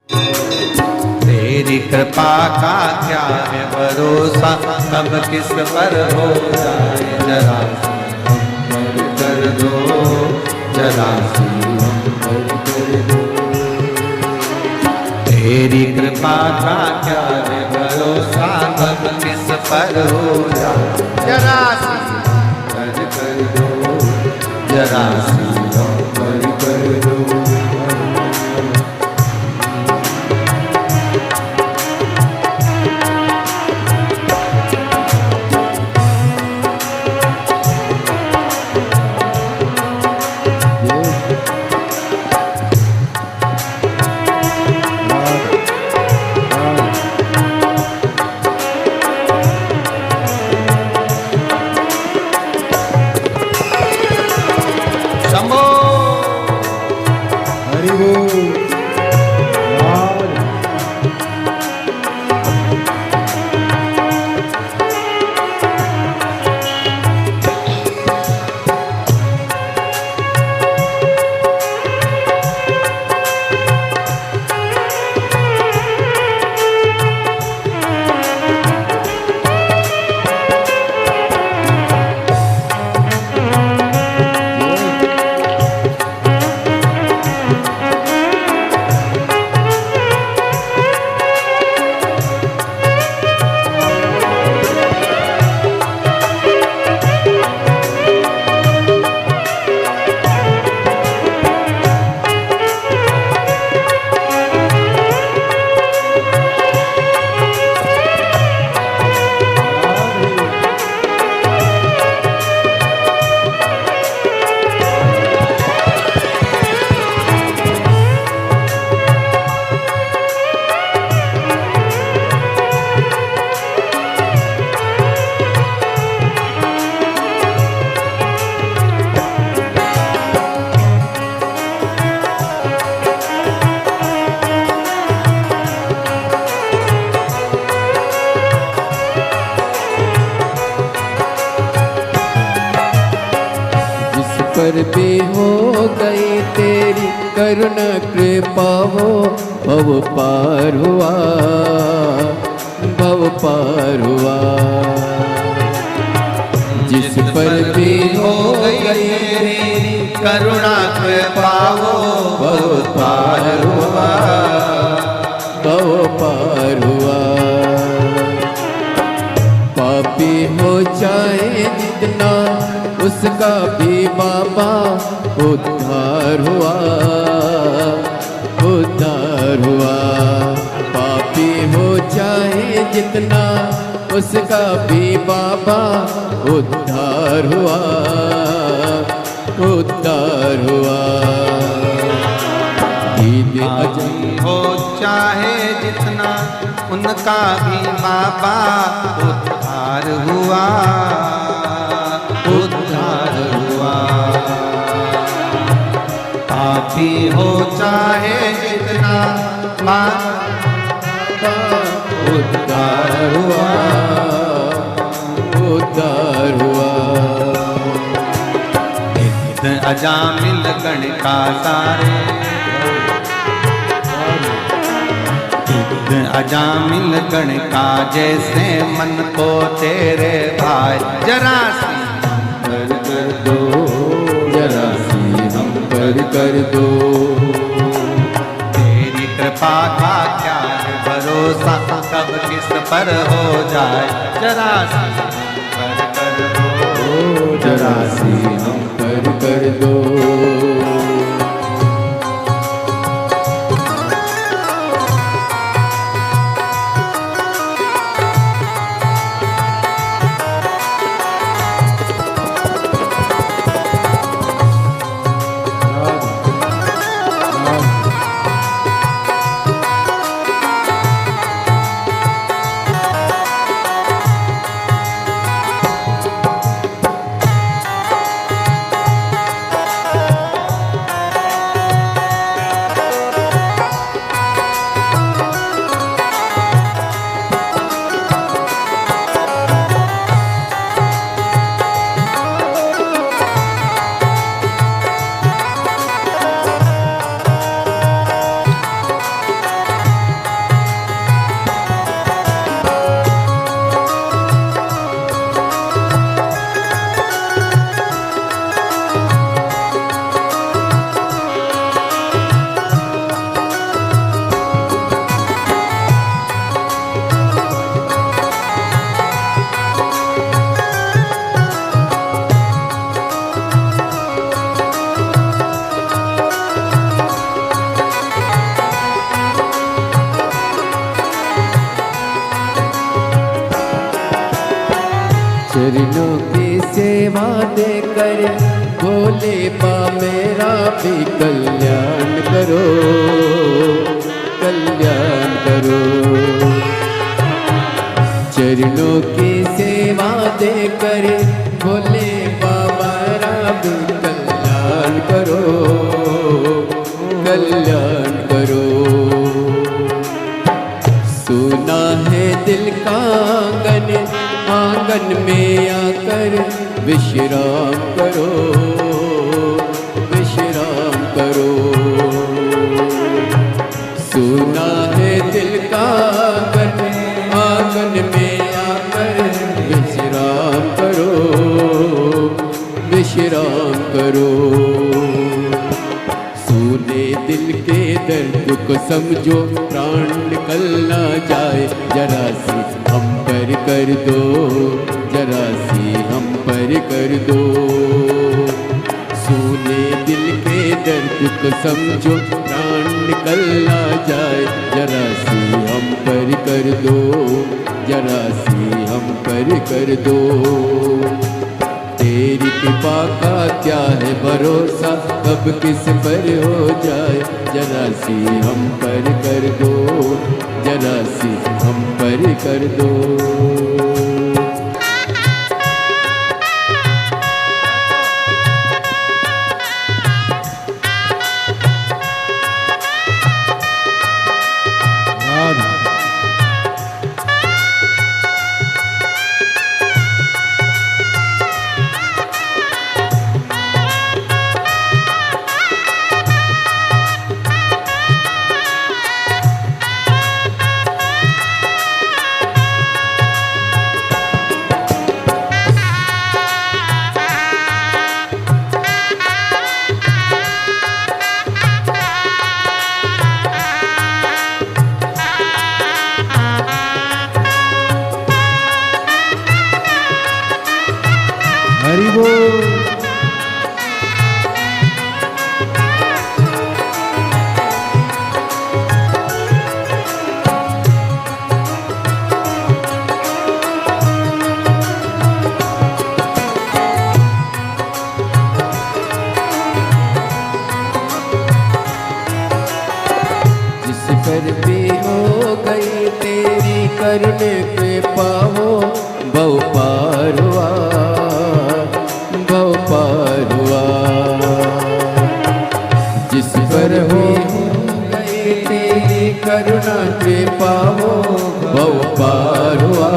तेरी कृपा का क्या है भरोसा, कब किस पर हो जाए जरा कर दो, जरा कर दो। तेरी कृपा का क्या है भरोसा, कब किस पर हो जाए जरा कर दो, जरा कर दो। पर भी हो गई तेरी करुणा कृपा हो, भव पार हुआ, भव पार हुआ। जिस पर भी हो गई तेरी करुणा कृपा हो, भव पार हुआ, भव पार हुआ। पापी हो चाहे जितना उसका भी बाबा उद्धार हुआ, उद्धार हुआ। पापी हो चाहे जितना उसका भी बाबा उद्धार हुआ, उद्धार हुआ। पापी हो चाहे जितना उनका भी बाबा उद्धार हुआ, उद्धार हुआ। पापी हो चाहे जितना बाबा उद्धार हुआ, उद्धार हुआ। नित्य अजामिल गण का सारे, अजामिल गण का जैसे मन को तेरे भाई, जरा सी कर दो, जरा सी हम कर दो। तेरी कृपा का क्या है भरोसा, कब किस पर हो जाए जरा सी कर दो, जरा सी हम कर दो। सेवा देकर भोले बा मेरा भी कल्याण करो, कल्याण करो। चरणों की सेवा देकर भोले बाबा भी कल्याण करो, कल्याण करो। सुना है दिल का आंगन, आंगन में आकर विश्राम करो, विश्राम करो। सुना है दिल का आंगन, आंगन में आकर विश्राम करो, विश्राम करो। सुने दिल के दर्द को समझो, प्राण निकल ना जाए, जरा सी हम पर कर दो, जरा सी हम पर कर दो। सुने दिल के दर्द को समझो, प्राण निकल ना जाए, जरा सी हम पर कर दो, जरा सी हम पर कर दो। तेरी कृपा का क्या है भरोसा, कब किस पर हो जाए, जरा सी हम पर कर दो, जरा सी हम पर कर दो। हरि बोल। जिस पर भी हो गई तेरी करने पे पाओ, बहु पार हुआ, बहु पार हुआ। जिस पर हो गई तेरी करुणा पे पाओ, बहु पार हुआ,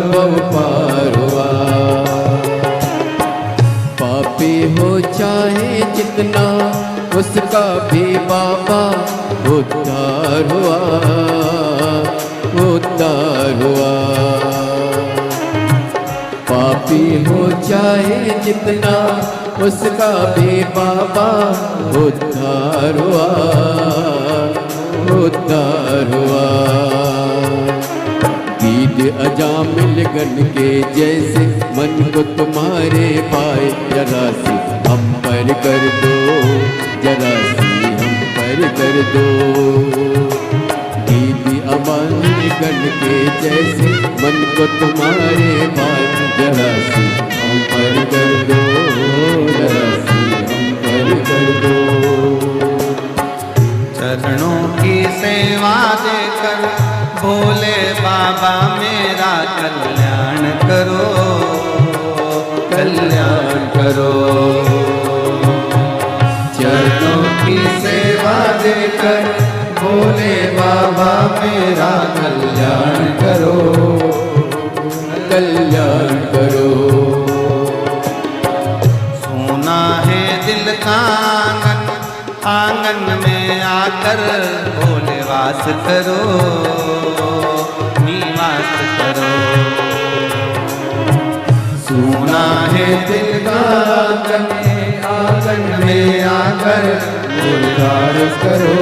बहु पार हुआ। पापी हो चाहे जितना, उसका भी बाबा उद्धार हुआ, उद्धार हुआ। पापी हो चाहे जितना, उसका भी बाबा उद्धार हुआ, उद्धार हुआ। गीत अजामिल गण के जैसे मन को तुम्हारे पाए, जरा सी हम पर कर दो, जरा सी हम पर कर दो। दीदी अमानी गण के जैसे मन को तुम्हारे पाए, जरा सी हम पर कर दो, जरा सी हम पर कर दो। चरणों की सेवा देकर भोले बाबा मेरा कल्याण करो, कल्याण करो। चरणों की सेवा देकर भोले बाबा मेरा कल्याण करो, कल्याण करो। सोना है दिल का आंगन, आंगन में आकर भोले वास करो, निवास करो। सोना है दिल का आंगन, आंगन में आकर भोले वास करो,